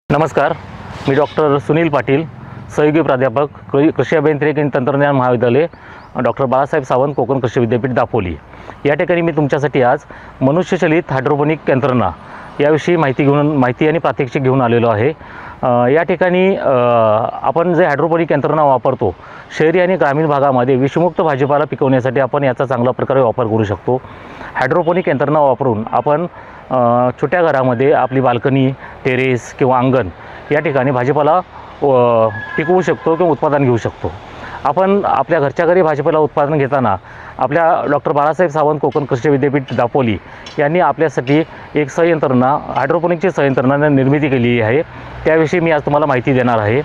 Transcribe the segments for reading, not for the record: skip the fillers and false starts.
नमस्कार, मी डॉक्टर सुनील पाटील, सहयोगी प्राध्यापक कृषी अभियांत्रिकी आणि तंत्रज्ञान महाविद्यालय, डॉक्टर बाळासाहेब सावंत कोकण कृषी विद्यापीठ दापोली। या ठिकाणी मी तुमच्यासाठी आज मनुष्यचलित हायड्रोपोनिक यंत्रणा याविषयी माहिती आणि प्रात्यक्षिक घेऊन आलेलो आहे। या ठिकाणी आपण जे हायड्रोपोनिक यंत्रणा वापरतो, शहरी आणि ग्रामीण भागामध्ये विषमुक्त भाजीपाला पिकवण्यासाठी आपण याचा चांगला प्रकारे वापर करू शकतो। हायड्रोपोनिक यंत्रणा वापरून आपण छोट्या घरामध्ये आपली बाल्कनी, टेरेस किंवा अंगण या ठिकाणी भाजीपाला पिकवू शकतो किंवा उत्पादन घेऊ शकतो। आपण आपल्या घरच्या घरी भाजीपाला उत्पादन घेताना आपल्या डॉक्टर बाळासाहेब सावंत कोकण कृषी विद्यापीठ दापोली यांनी आपल्यासाठी एक संयंत्रणा, हायड्रोपोनिकची संयंत्रणा निर्मिती केलेली आहे। त्याविषयी मी आज तुम्हाला माहिती देणार आहे।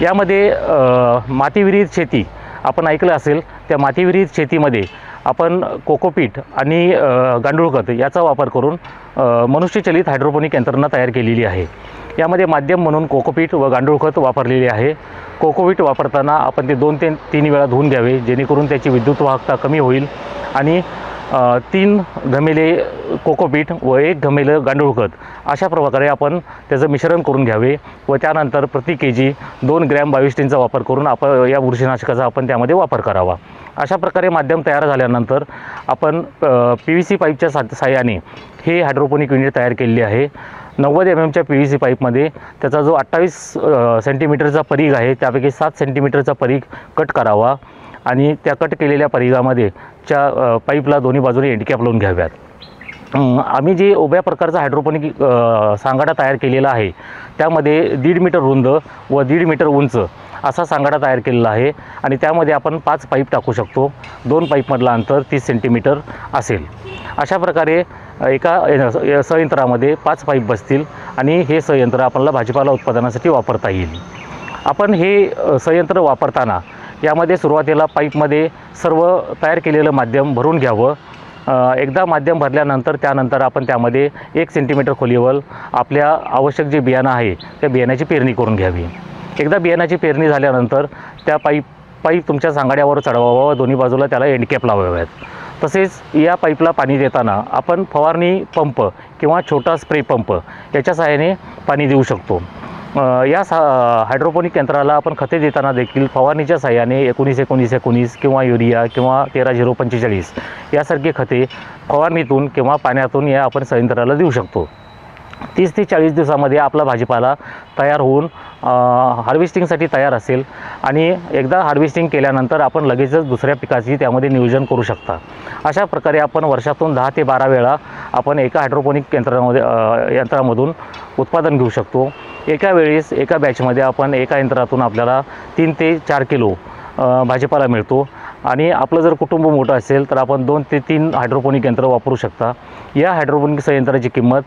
यामध्ये मातीविरहित शेती आपण ऐकलं असेल, त्या मातीविरहित शेतीमध्ये आपण कोकोपीट आणि गांडूळ खत याचा वापर करून मनुष्यचलित हायड्रोपोनिक यंत्रणा तयार केलेली आहे। यामध्ये माध्यम म्हणून कोकोपीट व गांडूळ खत वापरलेले आहे। कोकोपीट वापरताना आपण ते 2 ते 3 वेळा धुवून घ्यावे, जेणेकरून त्याची विद्युत वाहकता कमी होईल आणि 3 घमेले कोकोपीट व 1 घमेलं गांडूळ खत अशा प्रकारे आपण त्याचं मिश्रण करून घ्यावे व त्यानंतर प्रति केजी 2 ग्रॅम बायोस्टीनचा वापर करून आपण या बुरशीनाशकाचा आपण त्यामध्ये वापर करावा। अशा प्रकारे माध्यम तयार झाल्यानंतर आपण PVC पाईपच्या साहाय्याने हे हायड्रोपोनिक युनिट तयार केलेले आहे। 90 mmच्या PVC पाईपमध्ये त्याचा जो 28 सेंटीमीटरचा परिघ आहे, त्यापैकी 7 सेंटीमीटरचा परिघ कट करावा आणि त्या कट केलेल्या परिघामध्ये पाईपला दोन्ही बाजूने एंडकॅप लावून घ्याव्यात। आम्ही जे उभ्या प्रकारचा हायड्रोपोनिक सांगाडा तयार केलेला आहे, त्यामध्ये 1.5 मीटर रुंद व 1.5 मीटर उंच असा सांगाडा तयार केलेला आहे आणि त्यामध्ये आपण 5 पाईप टाकू शकतो। 2 पाईपमधलं अंतर 30 सेंटीमीटर असेल। अशा प्रकारे एका संयंत्रामध्ये 5 पाईप बसतील आणि हे संयंत्र आपल्याला भाजीपाला उत्पादनासाठी वापरता येईल। आपण हे संयंत्र वापरताना यामध्ये सुरुवातीला पाईपमध्ये सर्व तयार केलेलं माध्यम भरून घ्यावं। एकदा माध्यम भरल्यानंतर त्यानंतर आपण त्यामध्ये 1 सेंटीमीटर खोलीवर आपल्या आवश्यक जे बियाणं आहे त्या बियाण्याची पेरणी करून घ्यावी। एकदा बियाण्याची पेरणी झाल्यानंतर त्या पाईप तुमच्या सांगाड्यावर चढवावा व दोन्ही बाजूला त्याला एंडकॅप लावाव्यात। तसेच या पाईपला पाणी देताना आपण फवारणी पंप किंवा छोटा स्प्रे पंप याच्या सहाय्याने पाणी देऊ शकतो। या हायड्रोपोनिक यंत्राला आपण खते देताना देखील फवारणीच्या सहाय्याने 19-19-19 किंवा युरिया किंवा 13-0-45 यासारखी खते फवारणीतून किंवा पाण्यातून या आपण संयंत्राला देऊ शकतो। 30 ते 40 दिवसामध्ये आपला भाजीपाला तयार होऊन हार्वेस्टिंगसाठी तयार असेल आणि एकदा हार्वेस्टिंग केल्यानंतर आपण लगेचच दुसऱ्या पिकाची त्यामध्ये नियोजन करू शकता। अशा प्रकारे आपण वर्षातून 10 ते 12 वेळा आपण एका हायड्रोपोनिक यंत्रामधून उत्पादन घेऊ शकतो। एका वेळेस एका बॅचमध्ये आपण एका यंत्रातून आपल्याला 3 ते 4 किलो भाजीपाला मिळतो आणि आपलं जर कुटुंब मोठं असेल तर आपण 2 ते 3 हायड्रोपोनिक यंत्र वापरू शकता। या हायड्रोपोनिक संयंत्राची किंमत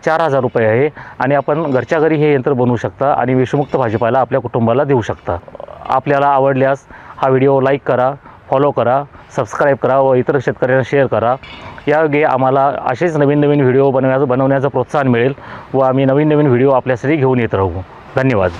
4000 रुपये आहे आणि आपण घरच्या घरी हे यंत्र बनवू शकता आणि विषमुक्त भाजीपाला आपल्या कुटुंबाला देऊ शकता। आपल्याला आवडल्यास हा व्हिडिओ लाईक करा, फॉलो करा, सबस्क्राईब करा व इतर शेतकऱ्यांना शेअर करा। यायोगे आम्हाला असेच नवीन व्हिडिओ बनवण्याचं प्रोत्साहन मिळेल व आम्ही नवीन व्हिडिओ आपल्यासाठी घेऊन येत राहू। धन्यवाद।